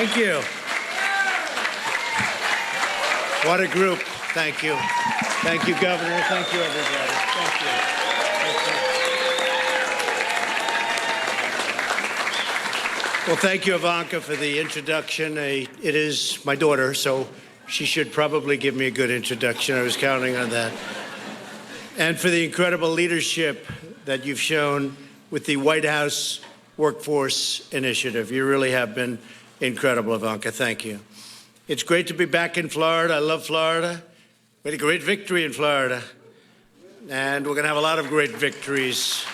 Thank you. What a group. Thank you. Thank you, Governor. Thank you, everybody. Thank you. Well, thank you, Ivanka, for the introduction. It is my daughter, so she should probably give me a good introduction. I was counting on that. And for the incredible leadership that you've shown with the White House Workforce Initiative. You really have been incredible, Ivanka. Thank you. It's great to be back in Florida. I love Florida. We had a great victory in Florida. And we're going to have a lot of great victories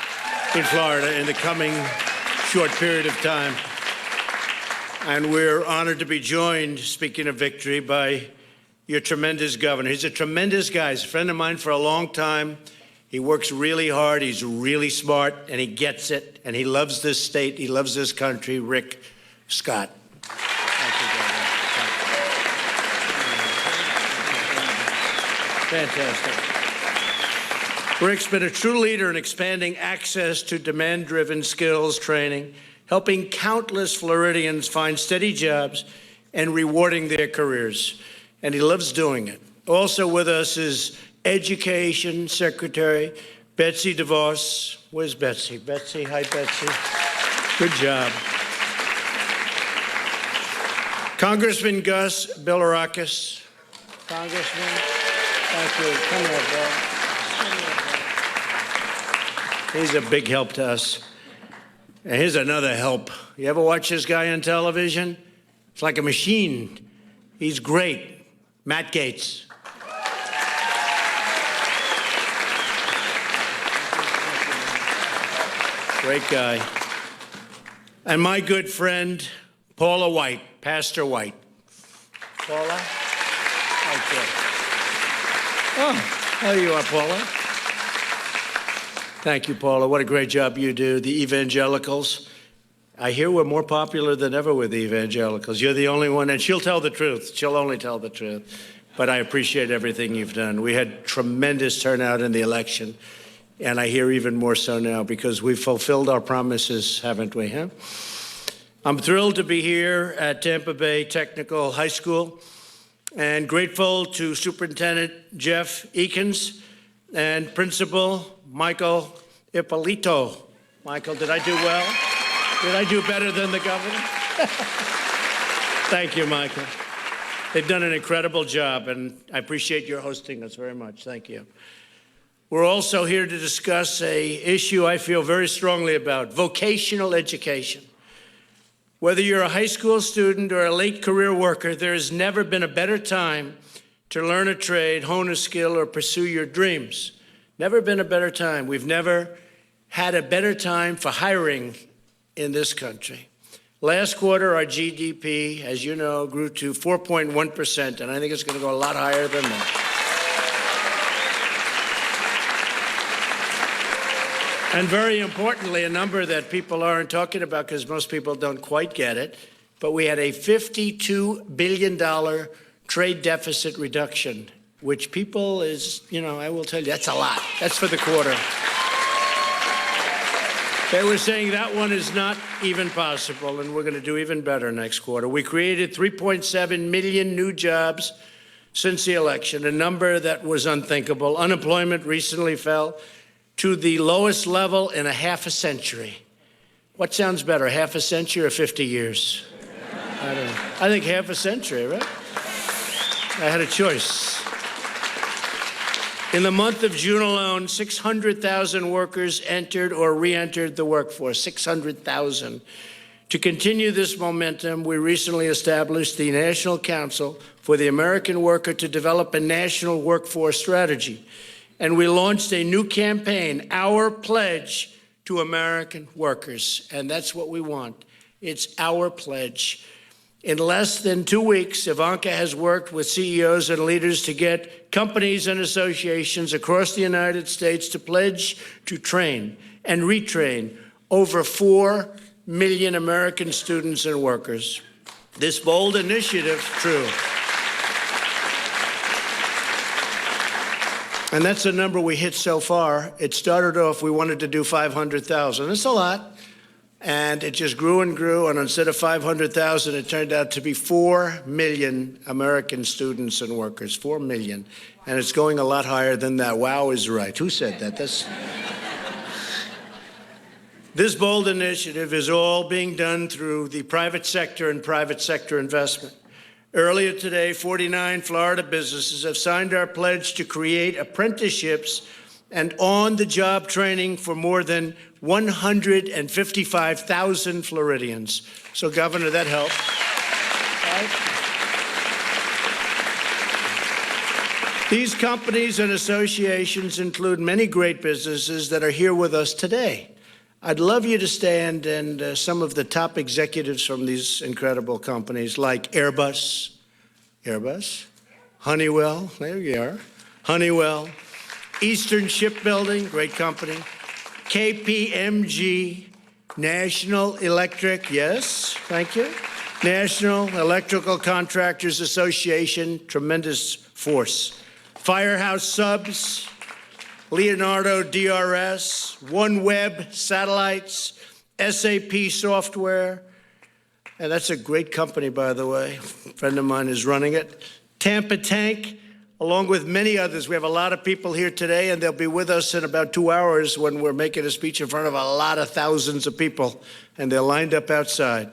in Florida in the coming short period of time. And we're honored to be joined, speaking of victory, by your tremendous governor. He's a tremendous guy. He's a friend of mine for a long time. He works really hard. He's really smart, and he gets it. And he loves this state. He loves this country. Rick Scott. Thank you, Governor. Fantastic. Rick's been a true leader in expanding access to demand-driven skills training, helping countless Floridians find steady jobs and rewarding their careers. And he loves doing it. Also with us is Education Secretary Betsy DeVos. Where's Betsy? Betsy, hi, Betsy. Good job. Congressman Gus Bilirakis. Congressman, thank you. Come here, Bill. He's a big help to us. And here's another help. You ever watch this guy on television? It's like a machine. He's great. Matt Gaetz. Great guy. And my good friend, Paula White, Pastor White. Paula? Thank you. Oh, there you are, Paula. Thank you, Paula. What a great job you do. The evangelicals. I hear we're more popular than ever with the evangelicals. You're the only one, and she'll tell the truth. She'll only tell the truth. But I appreciate everything you've done. We had tremendous turnout in the election, and I hear even more so now because we've fulfilled our promises, haven't we, huh? I'm thrilled to be here at Tampa Bay Technical High School and grateful to Superintendent Jeff Eakins and Principal Michael Ippolito. Michael, did I do well? Did I do better than the governor? Thank you, Michael. They've done an incredible job, and I appreciate your hosting us very much. Thank you. We're also here to discuss an issue I feel very strongly about, vocational education. Whether you're a high school student or a late career worker, there has never been a better time to learn a trade, hone a skill, or pursue your dreams. Never been a better time. We've never had a better time for hiring in this country. Last quarter, our GDP, as you know, grew to 4.1%, and I think it's going to go a lot higher than that. And very importantly, a number that people aren't talking about because most people don't quite get it, but we had a $52 billion trade deficit reduction, which people is, I will tell you, that's a lot. That's for the quarter. They were saying that one is not even possible, and we're going to do even better next quarter. We created 3.7 million new jobs since the election, a number that was unthinkable. Unemployment recently fell to the lowest level in a half a century. What sounds better, half a century or 50 years? I don't know. I think half a century, right? I had a choice. In the month of June alone, 600,000 workers entered or re-entered the workforce, 600,000. To continue this momentum, we recently established the National Council for the American Worker to develop a national workforce strategy. And we launched a new campaign, Our Pledge to American Workers. And that's what we want. It's our pledge. In less than 2 weeks, Ivanka has worked with CEOs and leaders to get companies and associations across the United States to pledge to train and retrain over 4 million American students and workers. This bold initiative, true. And that's the number we hit so far. It started off, we wanted to do 500,000. It's a lot. And it just grew and grew, and instead of 500,000, it turned out to be 4 million American students and workers, 4 million. And it's going a lot higher than that. Wow is right. Who said that? This bold initiative is all being done through the private sector and private sector investment. Earlier today, 49 Florida businesses have signed our pledge to create apprenticeships and on-the-job training for more than 155,000 Floridians. So, Governor, that helps. Right? These companies and associations include many great businesses that are here with us today. I'd love you to stand and some of the top executives from these incredible companies like Airbus, Honeywell, there you are, Honeywell, Eastern Shipbuilding, great company, KPMG, National Electric, yes, thank you, National Electrical Contractors Association, tremendous force, Firehouse Subs, Leonardo DRS, OneWeb Satellites, SAP Software, and that's a great company, by the way. A friend of mine is running it. Tampa Tech, along with many others. We have a lot of people here today, and they'll be with us in about 2 hours when we're making a speech in front of a lot of thousands of people, and they're lined up outside.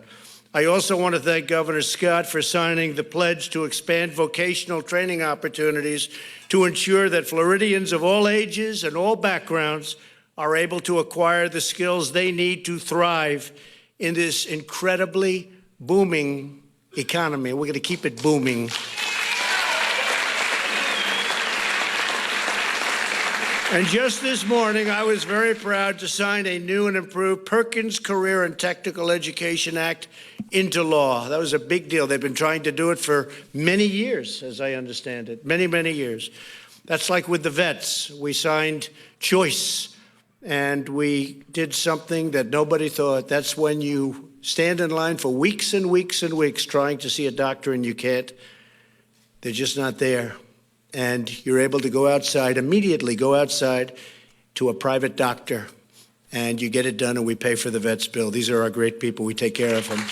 I also want to thank Governor Scott for signing the pledge to expand vocational training opportunities to ensure that Floridians of all ages and all backgrounds are able to acquire the skills they need to thrive in this incredibly booming economy. We're going to keep it booming. And just this morning, I was very proud to sign a new and improved Perkins Career and Technical Education Act into law. That was a big deal. They've been trying to do it for many years, as I understand it, many, many years. That's like with the vets. We signed choice, and we did something that nobody thought. That's when you stand in line for weeks and weeks and weeks trying to see a doctor, and you can't. They're just not there. And you're able to go outside, immediately go outside to a private doctor, and you get it done, and we pay for the vet's bill. These are our great people. We take care of them.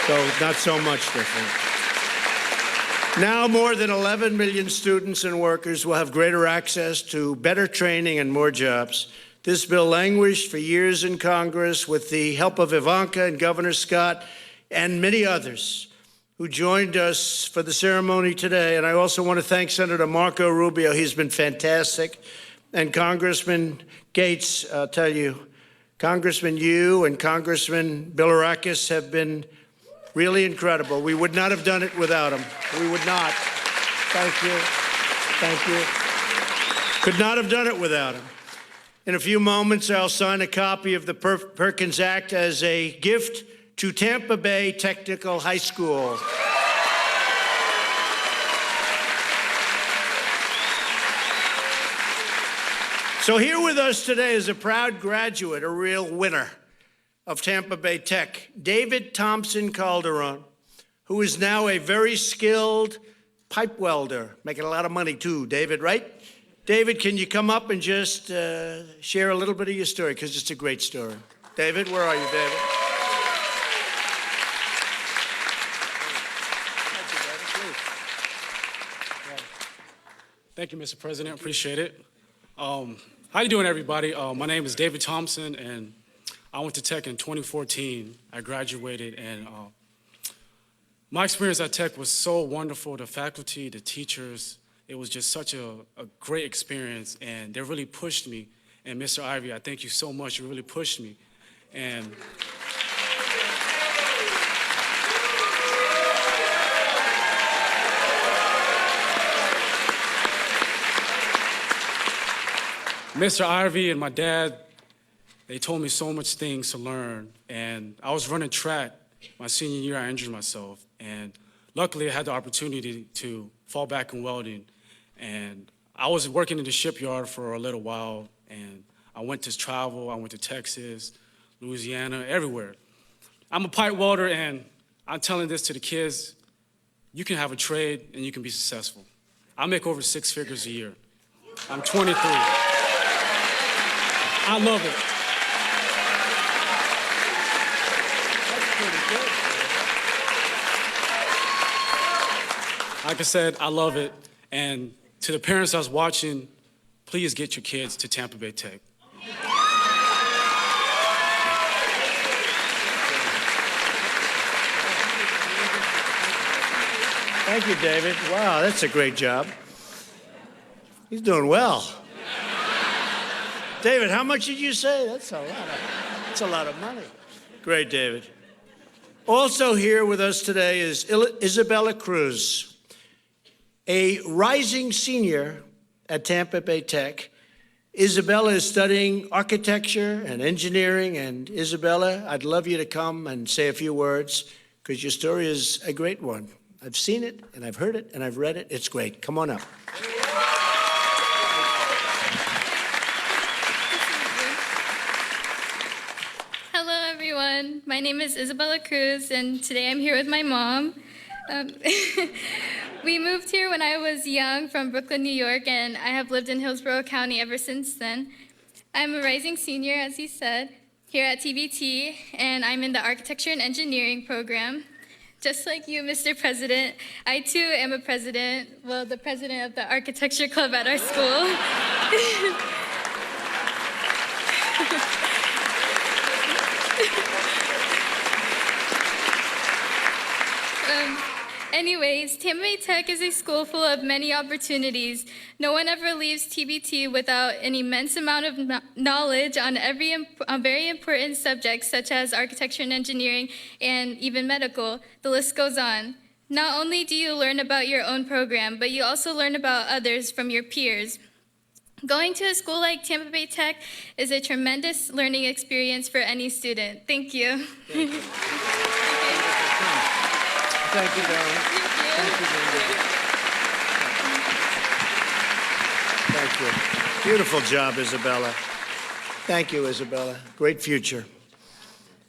So not so much different. Now more than 11 million students and workers will have greater access to better training and more jobs. This bill languished for years in Congress with the help of Ivanka and Governor Scott and many others who joined us for the ceremony today. And I also want to thank Senator Marco Rubio. He's been fantastic. And Congressman Gates, I'll tell you, Congressman, you and Congressman Bilirakis have been really incredible. We would not have done it without them. We would not. Thank you. Thank you. Could not have done it without them. In a few moments, I'll sign a copy of the Perkins Act as a gift to Tampa Bay Technical High School. So here with us today is a proud graduate, a real winner of Tampa Bay Tech, David Thompson Calderon, who is now a very skilled pipe welder, making a lot of money too, David, right? David, can you come up and just share a little bit of your story, because it's a great story. David, where are you, David? Thank you, Mr. President. Appreciate it. How you doing, everybody? My name is David Thompson, and I went to Tech in 2014. I graduated, and my experience at Tech was so wonderful. The faculty, the teachers, it was just such a great experience, and they really pushed me. And Mr. Ivey, I thank you so much. You really pushed me. And Mr. Ivey and my dad, they told me so much things to learn. And I was running track. My senior year, I injured myself. And luckily, I had the opportunity to fall back in welding. And I was working in the shipyard for a little while. And I went to travel. I went to Texas, Louisiana, everywhere. I'm a pipe welder, and I'm telling this to the kids. You can have a trade, and you can be successful. I make over 6 figures a year. I'm 23. I love it. Like I said, I love it. And to the parents that's watching, please get your kids to Tampa Bay Tech. Thank you, David. Wow, that's a great job. He's doing well. David, how much did you say? That's a lot of money. Great, David. Also here with us today is Isabella Cruz, a rising senior at Tampa Bay Tech. Isabella is studying architecture and engineering, and Isabella, I'd love you to come and say a few words because your story is a great one. I've seen it, and I've heard it, and I've read it. It's great. Come on up. Hello, everyone. My name is Isabella Cruz, and today I'm here with my mom. We moved here when I was young from Brooklyn, New York, and I have lived in Hillsborough County ever since then. I'm a rising senior, as he said, here at TBT, and I'm in the Architecture and Engineering program. Just like you, Mr. President, I too am a president, well, the president of the Architecture Club at our school. Anyways, Tampa Bay Tech is a school full of many opportunities. No one ever leaves TBT without an immense amount of knowledge on very important subjects such as architecture and engineering and even medical. The list goes on. Not only do you learn about your own program, but you also learn about others from your peers. Going to a school like Tampa Bay Tech is a tremendous learning experience for any student. Thank you. Thank you. Thank you, darling. Thank you very much. Thank you. Beautiful job, Isabella. Thank you, Isabella. Great future.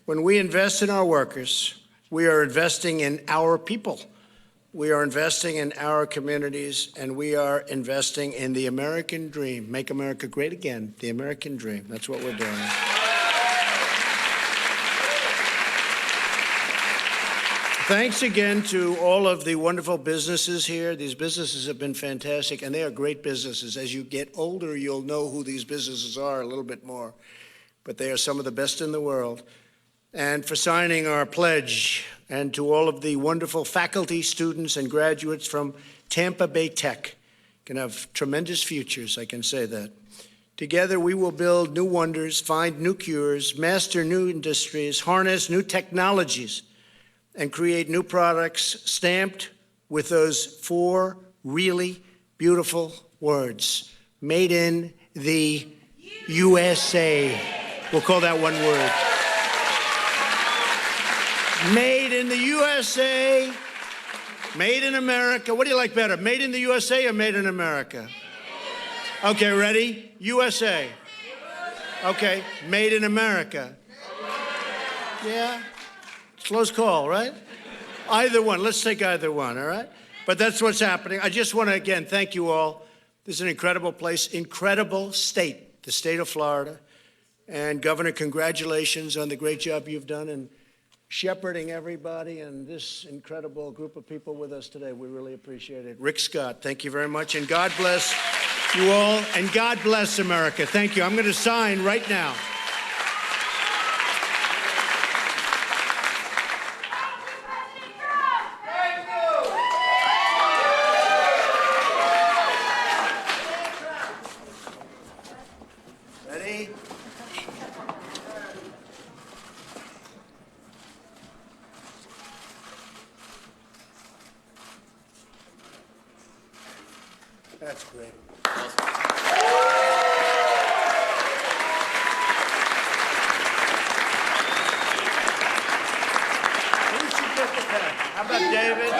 When we invest in our workers, we are investing in our people. We are investing in our communities, and we are investing in the American dream. Make America great again, the American dream. That's what we're doing. Thanks again to all of the wonderful businesses here. These businesses have been fantastic, and they are great businesses. As you get older, you'll know who these businesses are a little bit more, but they are some of the best in the world. And for signing our pledge, and to all of the wonderful faculty, students, and graduates from Tampa Bay Tech. Can have tremendous futures, I can say that. Together, we will build new wonders, find new cures, master new industries, harness new technologies, and create new products stamped with those 4 really beautiful words. Made in the USA. We'll call that one word. Made in the USA, made in America. What do you like better, made in the USA or made in America? Okay, ready? USA. Okay, made in America. Yeah, close call, right? Either one, let's take either one, all right? But that's what's happening. I just want to, again, thank you all. This is an incredible place, incredible state, the state of Florida. And Governor, congratulations on the great job you've done in shepherding everybody and this incredible group of people with us today. We really appreciate it. Rick Scott, thank you very much, and God bless you all, and God bless America. Thank you. I'm going to sign right now. Ready? That's great. Who should get the pen? How about David?